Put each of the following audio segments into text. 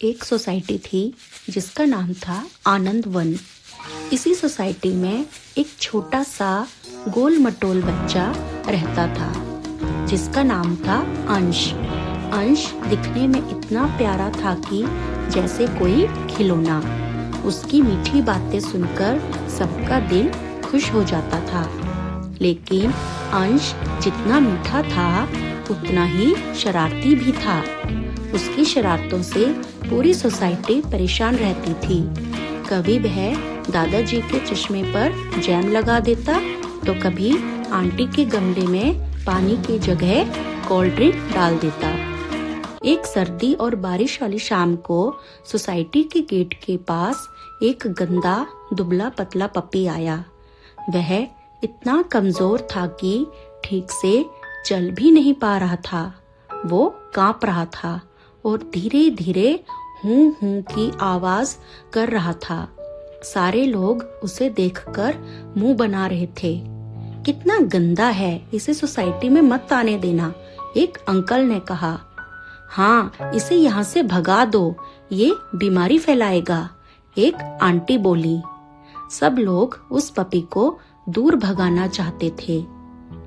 एक सोसाइटी थी जिसका नाम था आनंद वन। इसी सोसाइटी में एक छोटा सा गोल मटोल बच्चा रहता था जिसका नाम था अंश। अंश दिखने में इतना प्यारा था कि जैसे कोई खिलौना। उसकी मीठी बातें सुनकर सबका दिल खुश हो जाता था। लेकिन अंश जितना मीठा था उतना ही शरारती भी था। उसकी शरारतों से पूरी सोसाइटी परेशान रहती थी। कभी वह दादाजी के चश्मे पर जैम लगा देता तो कभी आंटी के गमले में पानी की जगह कोल्ड ड्रिंक डाल देता। एक सर्दी और बारिश वाली शाम को सोसाइटी के गेट के पास एक गंदा दुबला पतला पपी आया। वह इतना कमजोर था कि ठीक से चल भी नहीं पा रहा था। वो कांप रहा था और धीरे धीरे हूं हूं की आवाज कर रहा था। सारे लोग उसे देखकर मुंह बना रहे थे। कितना गंदा है, इसे सोसाइटी में मत आने देना, एक अंकल ने कहा। हाँ, इसे यहाँ से भगा दो, ये बीमारी फैलाएगा, एक आंटी बोली। सब लोग उस पपी को दूर भगाना चाहते थे,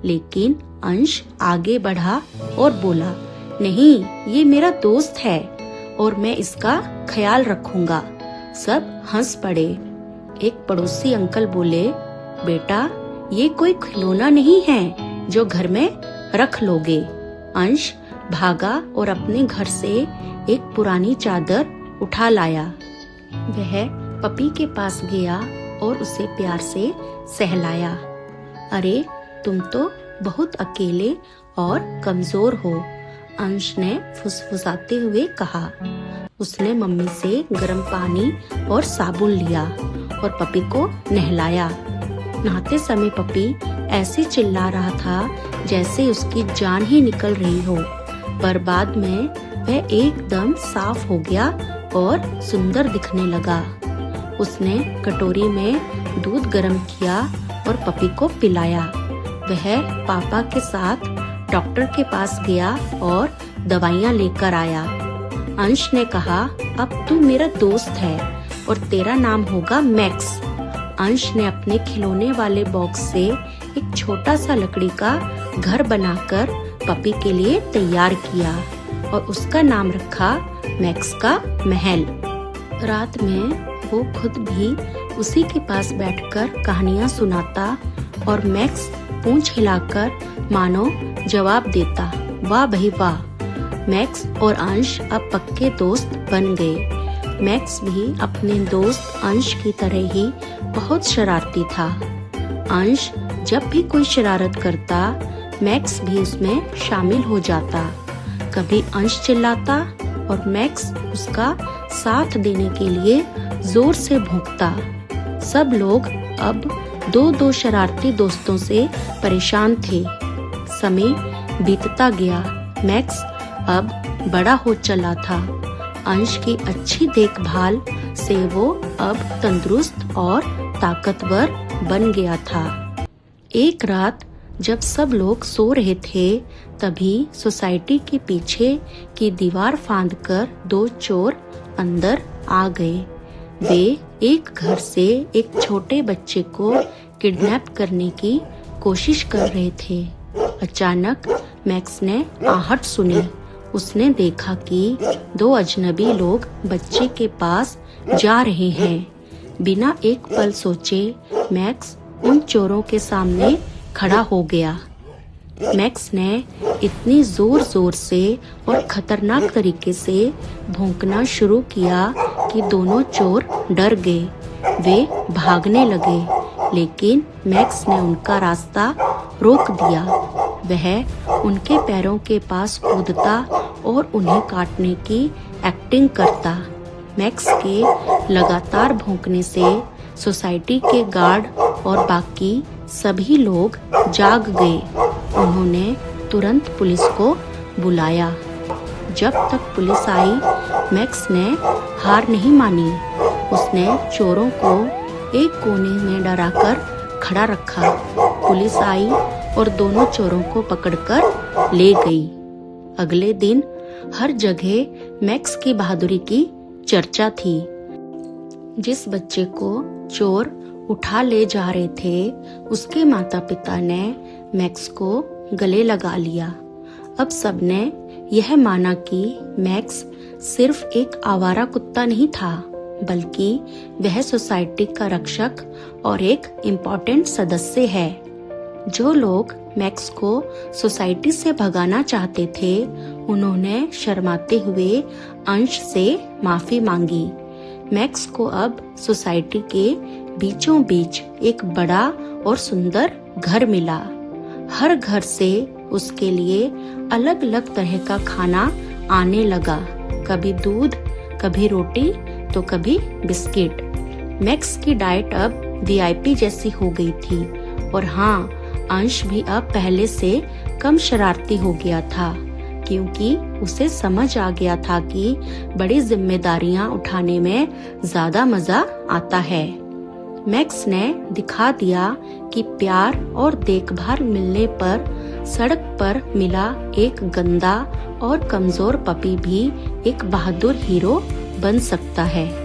लेकिन अंश आगे बढ़ा और बोला, नहीं, ये मेरा दोस्त है और मैं इसका ख्याल रखूंगा। सब हंस पड़े। एक पड़ोसी अंकल बोले, बेटा, ये कोई खिलौना नहीं है जो घर में रख लोगे। अंश भागा और अपने घर से एक पुरानी चादर उठा लाया। वह पपी के पास गया और उसे प्यार से सहलाया। अरे, तुम तो बहुत अकेले और कमजोर हो, अंश ने फुसफुसाते हुए कहा। उसने मम्मी से गर्म पानी और साबुन लिया और पपी को नहलाया। नहाते समय पपी ऐसे चिल्ला रहा था जैसे उसकी जान ही निकल रही हो, पर बाद में वह एकदम साफ हो गया और सुंदर दिखने लगा। उसने कटोरी में दूध गर्म किया और पपी को पिलाया। वह पापा के साथ डॉक्टर के पास गया और दवाइयाँ लेकर आया। अंश ने कहा, अब तू मेरा दोस्त है और तेरा नाम होगा मैक्स। अंश ने अपने खिलौने वाले बॉक्स से एक छोटा सा लकड़ी का घर बनाकर पपी के लिए तैयार किया और उसका नाम रखा मैक्स का महल। रात में वो खुद भी उसी के पास बैठकर कहानियाँ सुनाता और मैक्स पूंछ हिलाकर मानो जवाब देता। वाह भाई वाह! मैक्स और अंश अब पक्के दोस्त बन गए। मैक्स भी अपने दोस्त अंश की तरह ही बहुत शरारती था। अंश जब भी कोई शरारत करता, मैक्स भी उसमें शामिल हो जाता। कभी अंश चिल्लाता और मैक्स उसका साथ देने के लिए जोर से भौंकता। सब लोग अब दो शरारती दोस्तों से परेशान थे। समय बीतता गया। मैक्स अब बड़ा हो चला था। अंश की अच्छी देखभाल से वो अब तंदुरुस्त और ताकतवर बन गया था। एक रात जब सब लोग सो रहे थे, तभी सोसाइटी के पीछे की दीवार फांदकर दो चोर अंदर आ गए। वे एक घर से एक छोटे बच्चे को किडनैप करने की कोशिश कर रहे थे। अचानक मैक्स ने आहट सुनी। उसने देखा कि दो अजनबी लोग बच्चे के पास जा रहे हैं। बिना एक पल सोचे मैक्स उन चोरों के सामने खड़ा हो गया। मैक्स ने इतनी जोर जोर से और खतरनाक तरीके से भौंकना शुरू किया कि दोनों चोर डर गए। वे भागने लगे, लेकिन मैक्स ने उनका रास्ता रोक दिया। वह उनके पैरों के पास कूदता और उन्हें काटने की एक्टिंग करता। मैक्स के लगातार भौंकने से सोसाइटी के गार्ड और बाकी सभी लोग जाग गए। उन्होंने तुरंत पुलिस को बुलाया। जब तक पुलिस आई, मैक्स ने हार नहीं मानी। उसने चोरों को एक कोने में डराकर खड़ा रखा। पुलिस आई और दोनों चोरों को पकड़कर ले गई। अगले दिन हर जगह मैक्स की बहादुरी की चर्चा थी। जिस बच्चे को चोर उठा ले जा रहे थे, उसके माता पिता ने मैक्स को गले लगा लिया। अब सबने यह माना कि मैक्स सिर्फ एक आवारा कुत्ता नहीं था, बल्कि वह सोसाइटी का रक्षक और एक इम्पोर्टेंट सदस्य है। जो लोग मैक्स को सोसाइटी से भगाना चाहते थे, उन्होंने शर्माते हुए अंश से माफी मांगी। मैक्स को अब सोसाइटी के बीचों बीच एक बड़ा और सुंदर घर मिला। हर घर से उसके लिए अलग अलग तरह का खाना आने लगा, कभी दूध, कभी रोटी तो कभी बिस्किट। मैक्स की डाइट अब वीआईपी जैसी हो गई थी। और हाँ, अंश भी अब पहले से कम शरारती हो गया था, क्योंकि उसे समझ आ गया था कि बड़ी जिम्मेदारियां उठाने में ज्यादा मजा आता है। मैक्स ने दिखा दिया कि प्यार और देखभाल मिलने पर सड़क पर मिला एक गंदा और कमजोर पपी भी एक बहादुर हीरो बन सकता है।